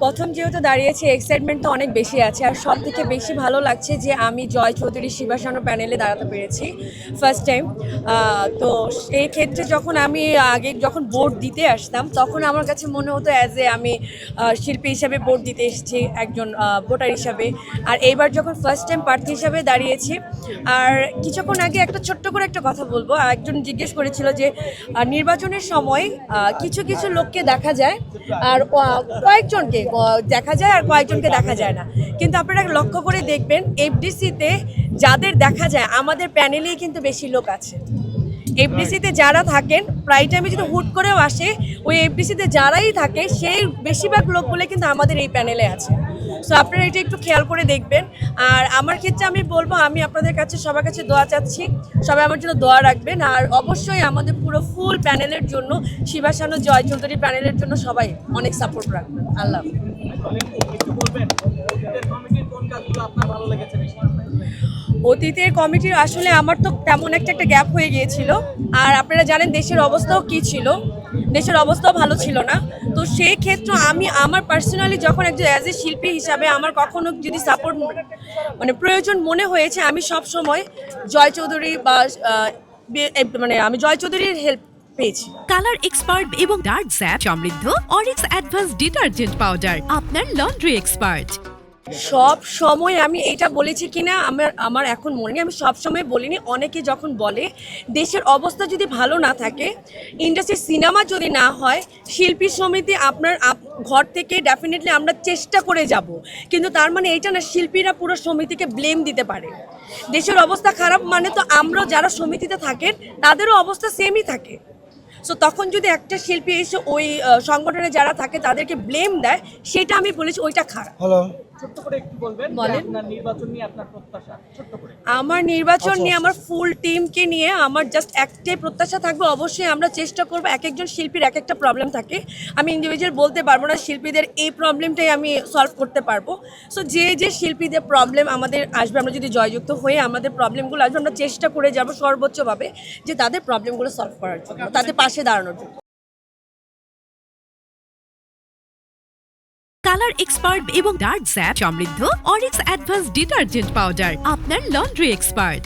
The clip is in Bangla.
প্রথম যেহেতু দাঁড়িয়েছি এক্সাইটমেন্ট তো অনেক বেশি আছে, আর সব থেকে বেশি ভালো লাগছে যে আমি জয় চৌধুরী শিবাসানো প্যানেলে দাঁড়াতে পেরেছি ফার্স্ট টাইম। তো এই ক্ষেত্রে যখন আমি আগে যখন ভোট দিতে আসতাম তখন আমার কাছে মনে হতো অ্যাজ এ আমি শিল্পী হিসাবে ভোট দিতে এসেছি একজন ভোটার হিসাবে। আর এইবার যখন ফার্স্ট টাইম প্রার্থী হিসাবে দাঁড়িয়েছি, আর কিছুক্ষণ আগে একটা ছোট্ট করে একটা কথা বলবো, একজন জিজ্ঞেস করেছিল যে নির্বাচনের সময় কিছু কিছু লোককে দেখা যায় আর কয়েকজনকে দেখা যায় আর কয়েকজনকে দেখা যায় না, কিন্তু আপনারা লক্ষ্য করে দেখবেন এফডিসিতে যাদের দেখা যায় আমাদের প্যানেলেই কিন্তু বেশি লোক আছে। এফডিসিতে যারা থাকেন প্রায় টাইমে যদি হুট করেও আসে, ওই এফডিসিতে যারাই থাকে সেই বেশিরভাগ লোকগুলো কিন্তু আমাদের এই প্যানেলে আছে। সো আপনারা এটা একটু খেয়াল করে দেখবেন। আর আমার ক্ষেত্রে আমি বলবো, আমি আপনাদের কাছে সবার কাছে দোয়া চাচ্ছি, সবাই আমার জন্য দোয়া রাখবেন। আর অবশ্যই আমাদের পুরো ফুল প্যানেলের জন্য, শিবাসানো জয় চৌধুরী প্যানেলের জন্য সবাই অনেক সাপোর্ট রাখবেন। আল্লাহ। অতীতের কমিটির আসলে আমার তো তেমন একটা গ্যাপ হয়ে গিয়েছিল, আর আপনারা জানেন দেশের অবস্থাও কি ছিল, দেশের অবস্থাও ভালো ছিল না। তো সেই ক্ষেত্রে আমি আমার পার্সোনালি যখন একজন অ্যাজ এ শিল্পী হিসাবে আমার কখনো যদি সাপোর্ট প্রয়োজন মনে হয়েছে, আমি সব সময় জয় চৌধুরী বা আমি জয় চৌধুরীর হেল্প পেয়েছি। কালার এক্সপার্ট এবং ডার্ক স্যাপ সমৃদ্ধ অরিক্স অ্যাডভান্স ডিটারজেন্ট পাউডার, আপনার লন্ড্রি এক্সপার্ট। সব সময় আমি এটা বলেছি কিনা আমার এখন মনে নেই, আমি সব সময় বলিনি। অনেকে যখন বলে দেশের অবস্থা যদি ভালো না থাকে, ইন্ডাস্ট্রির সিনেমা যদি না হয়, শিল্পী সমিতি আপনার ঘর থেকে ডেফিনেটলি আমরা চেষ্টা করে যাব, কিন্তু তার মানে এইটা না শিল্পীরা পুরো সমিতিকে ব্লেম দিতে পারে। দেশের অবস্থা খারাপ মানে তো আমরা যারা সমিতিতে থাকেন তাদেরও অবস্থা সেমই থাকে। সো তখন যদি একটা শিল্পী এসে ওই সংগঠনে যারা থাকে তাদেরকে ব্লেম দেয়, সেটা আমি বলেছি ওইটা খারাপ। আমার নির্বাচন নিয়ে আমার ফুল টিমকে নিয়ে আমার জাস্ট একটাই প্রত্যাশা থাকবে, অবশ্যই আমরা চেষ্টা করবো। এক একজন শিল্পীর এক একটা প্রবলেম থাকে, আমি ইন্ডিভিজুয়াল বলতে পারবো না শিল্পীদের এই প্রবলেমটাই আমি সলভ করতে পারবো। সো যে যে শিল্পীদের প্রবলেম আমাদের আসবে, আমরা যদি জয়যুক্ত হয়ে আমাদের প্রবলেমগুলো আসবে, আমরা চেষ্টা করে যাবো সর্বোচ্চভাবে যে তাদের প্রবলেমগুলো সলভ করার জন্য, তাদের পাশে দাঁড়ানোর জন্য। কালার এক্সপার্ট এবং ডার্ক স্যাপ সমৃদ্ধ অরিক্স অ্যাডভান্স ডিটারজেন্ট পাউডার, আপনার লন্ড্রি এক্সপার্ট।